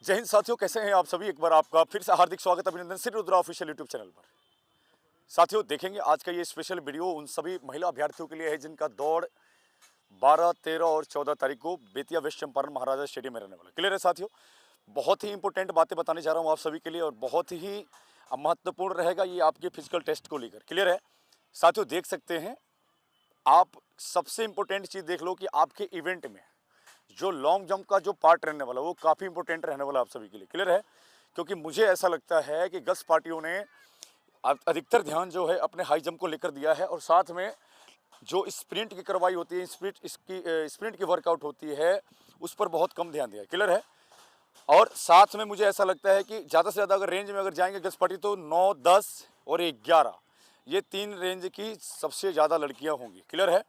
जय हिंद साथियों, कैसे हैं आप सभी। एक बार आपका फिर से हार्दिक स्वागत, अभिनंदन Shri Rudra official YouTube channel पर। साथियों, देखेंगे आज का ये स्पेशल वीडियो उन सभी महिला अभ्यर्थियों के लिए है जिनका दौड़ 12, 13 और 14 तारीख को बेतिया वेस्ट चंपारण महाराजा स्टेडियम में रहने वाला। क्लियर है साथियों, बहुत ही इंपॉर्टेंट बातें बताने जा रहा हूँ आप सभी के लिए और बहुत ही महत्वपूर्ण रहेगा ये आपके फिजिकल टेस्ट को लेकर। क्लियर है साथियों, देख सकते हैं आप। सबसे इंपॉर्टेंट चीज़ देख लो कि आपके इवेंट में जो लॉन्ग जंप का जो पार्ट रहने वाला वो काफ़ी इंपॉर्टेंट रहने वाला आप सभी के लिए। क्लियर है, क्योंकि मुझे ऐसा लगता है कि गर्ल्स पार्टियों ने अधिकतर ध्यान जो है अपने हाई जंप को लेकर दिया है और साथ में जो स्प्रिंट की कार्रवाई होती है, स्प्रिंट की वर्कआउट होती है, उस पर बहुत कम ध्यान दिया है। क्लियर है, और साथ में मुझे ऐसा लगता है कि ज़्यादा से ज़्यादा अगर रेंज में अगर जाएंगे गर्ल्स पार्टी तो 9, 10 और 11 ये 3 रेंज की सबसे ज़्यादा लड़कियाँ होंगी। क्लियर है,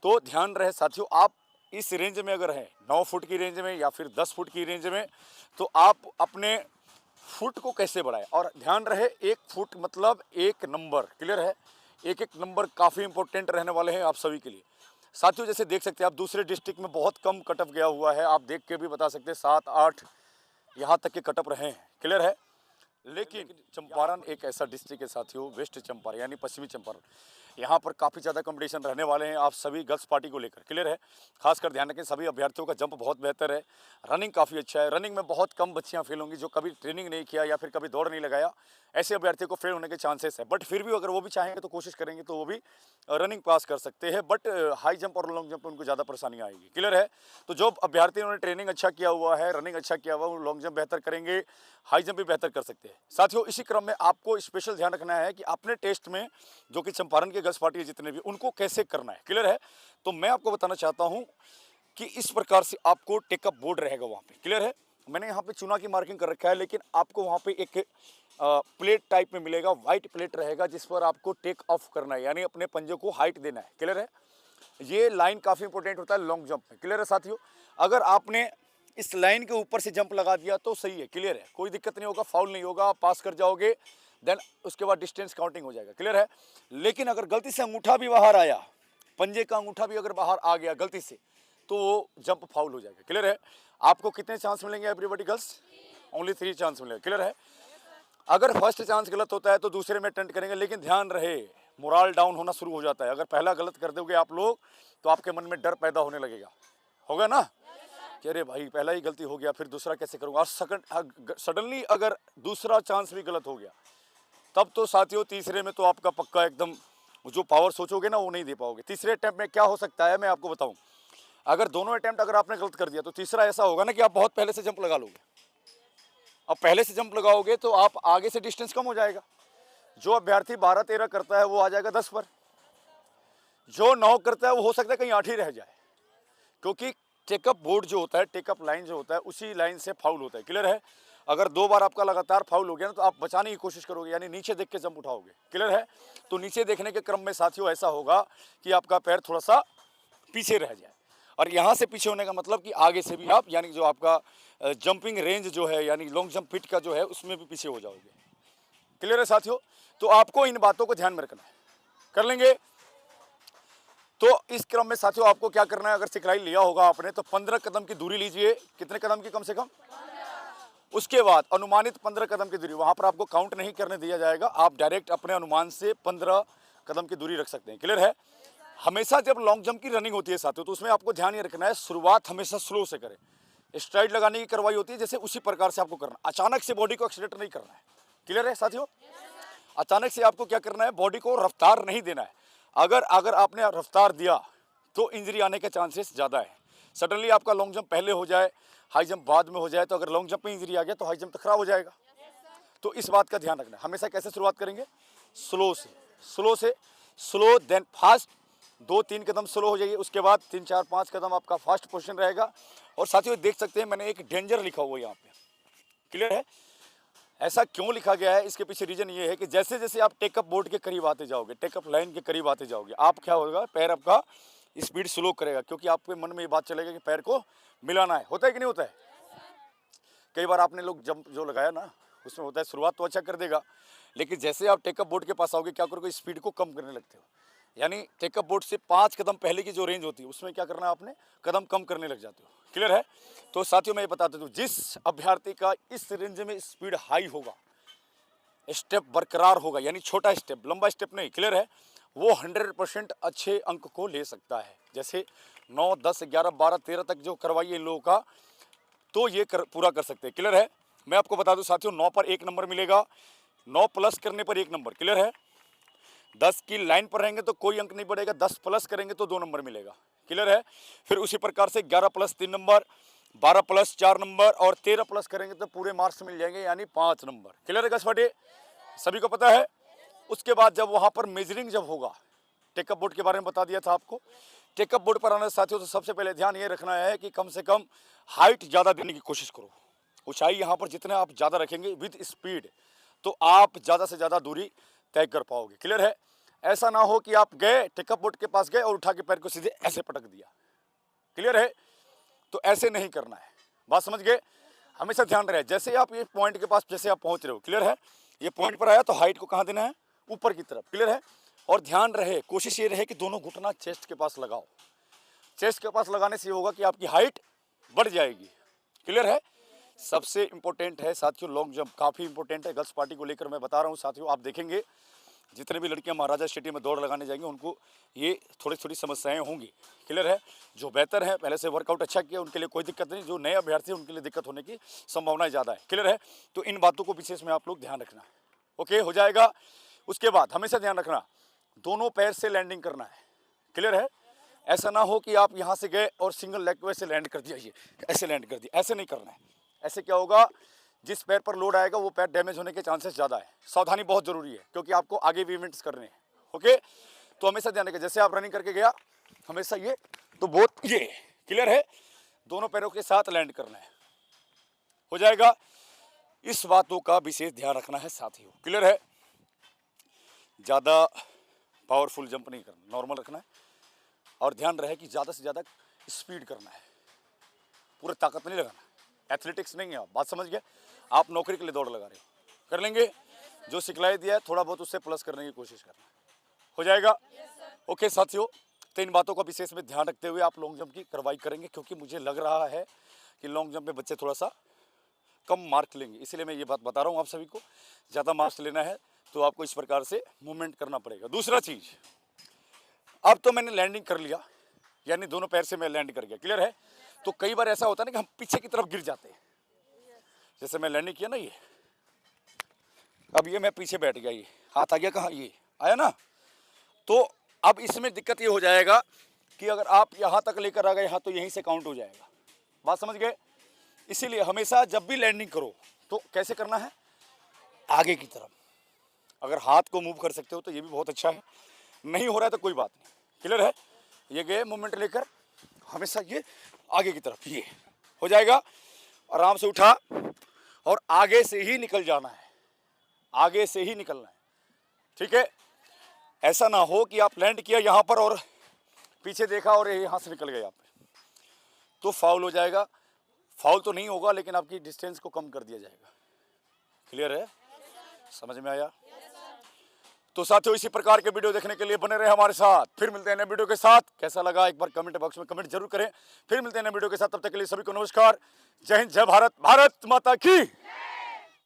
तो ध्यान रहे साथियों, आप इस रेंज में अगर हैं 9 फुट की रेंज में या फिर 10 फुट की रेंज में, तो आप अपने फुट को कैसे बढ़ाएं। और ध्यान रहे 1 फुट मतलब 1 नंबर। क्लियर है, एक एक नंबर काफ़ी इंपॉर्टेंट रहने वाले हैं आप सभी के लिए। साथियों, जैसे देख सकते हैं आप दूसरे डिस्ट्रिक्ट में बहुत कम कटअप गया हुआ है, आप देख के भी बता सकते हैं 7, 8 यहाँ तक के कटअप रहे हैं। क्लियर है, लेकिन चंपारण एक ऐसा डिस्ट्रिक्ट है साथियों, वेस्ट चंपारण यानी पश्चिमी चंपारण, यहाँ पर काफ़ी ज़्यादा कंपटीशन रहने वाले हैं आप सभी गर्ल्स पार्टी को लेकर। क्लियर है, खासकर ध्यान रखें सभी अभ्यर्थियों का जंप बहुत बेहतर है, रनिंग काफ़ी अच्छा है। रनिंग में बहुत कम बच्चियाँ फेल होंगी जो कभी ट्रेनिंग नहीं किया या फिर कभी दौड़ नहीं लगाया, ऐसे अभ्यर्थियों को फेल होने के चांसेस है। बट फिर भी अगर वो भी चाहेंगे तो कोशिश करेंगे तो वो भी रनिंग पास कर सकते हैं, बट हाई जंप और लॉन्ग जंप में उनको ज़्यादा परेशानी आएगी। क्लियर है, तो जो अभ्यर्थियों ने ट्रेनिंग अच्छा किया हुआ है, रनिंग अच्छा किया हुआ है, वो लॉन्ग जंप बेहतर करेंगे, हाई जंप भी बेहतर कर सकते हैं। साथियों, इसी क्रम में आपको स्पेशल ध्यान रखना है कि अपने टेस्ट में जो कि चंपारण के गर्ल्स पार्टी जितने भी उनको कैसे करना है। क्लियर है, तो मैं आपको बताना चाहता हूं कि इस प्रकार से आपको टेकअप बोर्ड रहेगा वहां पे। क्लियर है, मैंने यहाँ पे चुना की मार्किंग कर रखा है, लेकिन आपको वहां पे एक प्लेट टाइप में मिलेगा, व्हाइट प्लेट रहेगा जिस पर आपको टेक ऑफ करना है, यानी अपने पंजे को हाइट देना है। क्लियर है, ये लाइन काफ़ी इंपॉर्टेंट होता है लॉन्ग जंप में। क्लियर है साथियों, अगर आपने इस लाइन के ऊपर से जंप लगा दिया तो सही है। क्लियर है, कोई दिक्कत नहीं होगा, फाउल नहीं होगा, आप पास कर जाओगे, देन उसके बाद डिस्टेंस काउंटिंग हो जाएगा। क्लियर है, लेकिन अगर गलती से अंगूठा भी बाहर आया, पंजे का अंगूठा भी अगर बाहर आ गया गलती से, तो वो जंप फाउल हो जाएगा। क्लियर है, आपको कितने चांस मिलेंगे एवरीबॉडी गर्ल्स? ओनली 3 चांस मिलेंगे। क्लियर है, अगर फर्स्ट चांस गलत होता है तो दूसरे में अटेम्प्ट करेंगे, लेकिन ध्यान रहे मोरल डाउन होना शुरू हो जाता है। अगर पहला गलत कर दोगे आप लोग तो आपके मन में डर पैदा होने लगेगा, होगा ना कि अरे भाई पहला ही गलती हो गया, फिर दूसरा कैसे करूंगा। और सडनली अगर दूसरा चांस भी गलत हो गया तब तो साथियों तीसरे में तो आपका पक्का एकदम जो पावर सोचोगे ना वो नहीं दे पाओगे। तीसरे अटेम्प्ट में क्या हो सकता है मैं आपको बताऊं, अगर दोनों अटेम्प्ट अगर आपने गलत कर दिया तो तीसरा ऐसा होगा ना कि आप बहुत पहले से जंप लगा लोगे। अब पहले से जंप लगाओगे तो आप आगे से डिस्टेंस कम हो जाएगा। जो अभ्यर्थी 12, 13 करता है वो आ जाएगा 10 पर, जो 9 करता है वो हो सकता है कहीं 8 ही रह जाए, क्योंकि टेकअप बोर्ड जो होता है, टेकअप लाइन जो होता है, उसी लाइन से फाउल होता है। क्लियर है, अगर 2 बार आपका लगातार फाउल हो गया ना तो आप बचाने की कोशिश करोगे, यानी नीचे देख के जंप उठाओगे। क्लियर है, तो नीचे देखने के क्रम में साथियों ऐसा होगा कि आपका पैर थोड़ा सा पीछे रह जाए, और यहाँ से पीछे होने का मतलब कि आगे से भी आप, यानी जो आपका जंपिंग रेंज जो है यानी लॉन्ग जंप फिट का जो है उसमें भी पीछे हो जाओगे। क्लियर है साथियों, तो आपको इन बातों को ध्यान में रखना है। कर लेंगे, तो इस क्रम में साथियों आपको क्या करना है, अगर सिखलाई लिया होगा आपने तो 15 कदम की दूरी लीजिए। कितने कदम की? कम से कम 15। उसके बाद अनुमानित 15 कदम की दूरी, वहां पर आपको काउंट नहीं करने दिया जाएगा, आप डायरेक्ट अपने अनुमान से 15 कदम की दूरी रख सकते हैं। क्लियर है, हमेशा जब लॉन्ग जंप की रनिंग होती है साथियों तो उसमें आपको ध्यान ये रखना है, शुरुआत हमेशा स्लो से करें। स्ट्राइड लगाने की कार्रवाई होती है जैसे, उसी प्रकार से आपको करना, अचानक से बॉडी को एक्सीलेटर नहीं करना है। क्लियर है साथियों, अचानक से आपको क्या करना है, बॉडी को रफ्तार नहीं देना है। अगर आपने रफ्तार दिया तो इंजरी आने के चांसेस ज़्यादा है। सडनली आपका लॉन्ग जंप पहले हो जाए, हाई जंप बाद में हो जाए, तो अगर लॉन्ग जंप में इंजरी आ गया तो हाई जंप तो खराब हो जाएगा। तो इस बात का ध्यान रखना है। हमेशा कैसे शुरुआत करेंगे, स्लो से स्लो देन फास्ट, 2-3 कदम स्लो हो जाइए, उसके बाद 3, 4, 5 कदम आपका फास्ट पोजीशन रहेगा। और साथियों देख सकते हैं मैंने एक डेंजर लिखा हुआ है यहाँ पे। क्लियर है, ऐसा क्यों लिखा गया है, इसके पीछे रीजन ये है कि जैसे जैसे आप टेकअप बोर्ड के करीब आते जाओगे, टेकअप लाइन के करीब आते जाओगे, आप क्या होगा, पैर आपका स्पीड स्लो करेगा, क्योंकि आपके मन में ये बात चलेगा कि पैर को मिलाना है। होता है कि नहीं होता है? कई बार आपने लोग जंप जो लगाया ना उसमें होता है शुरुआत तो अच्छा कर देगा, लेकिन जैसे आप टेकअप बोर्ड के पास आओगे क्या करोगे, स्पीड को कम करने लगते हो, यानी टेकअप बोर्ड से 5 कदम पहले की जो रेंज होती है उसमें क्या करना है आपने, कदम कम करने लग जाते हो। क्लियर है? तो साथियों मैं ये बता देता हूँ, जिस अभ्यर्थी का इस रेंज में स्पीड हाई होगा, स्टेप बरकरार होगा, यानी छोटा स्टेप, लंबा स्टेप नहीं, क्लियर है, वो 100% अच्छे अंक को ले सकता है। जैसे 9, 10, 11, 12, 13 तक जो करवाइए इन लोगों का, तो ये पूरा कर सकते हैं। क्लियर है? मैं आपको बता दूं साथियों, 9 पर 1 नंबर मिलेगा, 9 प्लस करने पर 1 नंबर। क्लियर है? 10 की लाइन पर रहेंगे तो कोई अंक नहीं बढ़ेगा, 10 प्लस करेंगे तो 2 नंबर मिलेगा। क्लियर है? फिर उसी प्रकार से 11 प्लस 3 नंबर, 12 प्लस 4 नंबर और 13 प्लस करेंगे तो पूरे मार्क्स मिल जाएंगे, यानी 5 नंबर। क्लियर है कसवाटे? सभी को पता है? उसके बाद जब वहां पर मेजरिंग जब होगा, टेकअप बोर्ड के बारे में बता दिया था आपको। टेकअप बोर्ड पर आने साथियों तो सबसे पहले ध्यान ये रखना है कि कम से कम हाइट ज़्यादा देने की कोशिश करो। ऊंचाई यहाँ पर जितने आप ज़्यादा रखेंगे विद स्पीड, तो आप ज़्यादा से ज़्यादा दूरी तय कर पाओगे। क्लियर है? ऐसा ना हो कि आप गए टेकअप बोर्ड के पास गए और उठा के पैर को सीधे ऐसे पटक दिया। क्लियर है? तो ऐसे नहीं करना है। बात समझ गए? हमेशा ध्यान रहे, जैसे आप ये पॉइंट के पास जैसे आप पहुंच रहे हो, क्लियर है, ये पॉइंट पर आया तो हाइट को कहाँ देना है, ऊपर की तरफ। क्लियर है? और ध्यान रहे, कोशिश ये रहे कि दोनों घुटना चेस्ट के पास लगाओ। चेस्ट के पास लगाने से ये होगा कि आपकी हाइट बढ़ जाएगी। क्लियर है? सबसे इंपॉर्टेंट है साथियों लॉन्ग जंप, काफ़ी इंपॉर्टेंट है। गर्ल्स पार्टी को लेकर मैं बता रहा हूँ साथियों, आप देखेंगे जितने भी लड़कियां महाराजा स्टेडियम में दौड़ लगाने जाएंगे उनको ये थोड़ी थोड़ी समस्याएं होंगी। क्लियर है? जो बेहतर है, पहले से वर्कआउट अच्छा किया, उनके लिए कोई दिक्कत नहीं। जो नए अभ्यर्थी हैं उनके लिए दिक्कत होने की संभावनाएं ज़्यादा है। क्लियर है? तो इन बातों को विशेष में आप लोग ध्यान रखना। ओके, हो जाएगा। उसके बाद हमेशा ध्यान रखना, दोनों पैर से लैंडिंग करना है। क्लियर है? ऐसा ना हो कि आप यहाँ से गए और सिंगल लेग को ऐसे लैंड कर दिया, ये ऐसे लैंड कर दिया, ऐसे नहीं करना है। ऐसे क्या होगा, जिस पैर पर लोड आएगा वो पैर डैमेज होने के चांसेस ज़्यादा है। सावधानी बहुत जरूरी है क्योंकि आपको आगे भी इवेंट्स करने हैं। ओके, तो हमेशा ध्यान रखें, जैसे आप रनिंग करके गया हमेशा ये, तो बहुत ये। क्लियर है? दोनों पैरों के साथ लैंड करना है। हो जाएगा? इस बातों का विशेष ध्यान रखना है साथियों। क्लियर है? ज़्यादा पावरफुल जंप नहीं करना, नॉर्मल रखना है। और ध्यान रहे कि ज़्यादा से ज़्यादा स्पीड करना है, पूरा ताकत नहीं लगाना। एथलेटिक्स नहीं है आप, बात समझ गए? आप नौकरी के लिए दौड़ लगा रहे हो, कर लेंगे, जो सिखलाई दिया है थोड़ा बहुत उससे प्लस करने की कोशिश करना। हो जाएगा? ओके साथियों, तो इन बातों का विशेष में ध्यान रखते हुए आप लॉन्ग जंप की कार्रवाई करेंगे, क्योंकि मुझे लग रहा है कि लॉन्ग जंप में बच्चे थोड़ा सा कम मार्क लेंगे, इसलिए मैं ये बात बता रहा हूँ आप सभी को। ज़्यादा मार्क्स लेना है तो आपको इस प्रकार से मूवमेंट करना पड़ेगा। दूसरा चीज़, अब तो मैंने लैंडिंग कर लिया, यानी दोनों पैर से मैं लैंड कर गया। क्लियर है? तो कई बार ऐसा होता है ना कि हम पीछे की तरफ गिर जाते हैं। जैसे मैं लैंडिंग किया ना, ये अब ये मैं पीछे बैठ गया, ये हाथ आ गया कहाँ, ये आया ना। तो अब इसमें दिक्कत ये हो जाएगा कि अगर आप यहाँ तक लेकर आ गए यहाँ, तो यहीं से काउंट हो जाएगा। बात समझ गए? इसीलिए हमेशा जब भी लैंडिंग करो तो कैसे करना है, आगे की तरफ। अगर हाथ को मूव कर सकते हो तो ये भी बहुत अच्छा है, नहीं हो रहा है तो कोई बात नहीं। क्लियर है? ये गए मूवमेंट लेकर, हमेशा ये आगे की तरफ, ये हो जाएगा। आराम से उठा और आगे से ही निकल जाना है, आगे से ही निकलना है। ठीक है? ऐसा ना हो कि आप लैंड किया यहाँ पर और पीछे देखा और यहाँ से निकल गए आप, तो फाउल हो जाएगा। फाउल तो नहीं होगा लेकिन आपकी डिस्टेंस को कम कर दिया जाएगा। क्लियर है? समझ में आया? तो साथियों, इसी प्रकार के वीडियो देखने के लिए बने रहे हमारे साथ। फिर मिलते हैं नए वीडियो के साथ। कैसा लगा एक बार कमेंट बॉक्स में कमेंट जरूर करें। फिर मिलते हैं नए वीडियो के साथ, तब तक के लिए सभी को नमस्कार। जय हिंद, जय भारत, भारत माता की।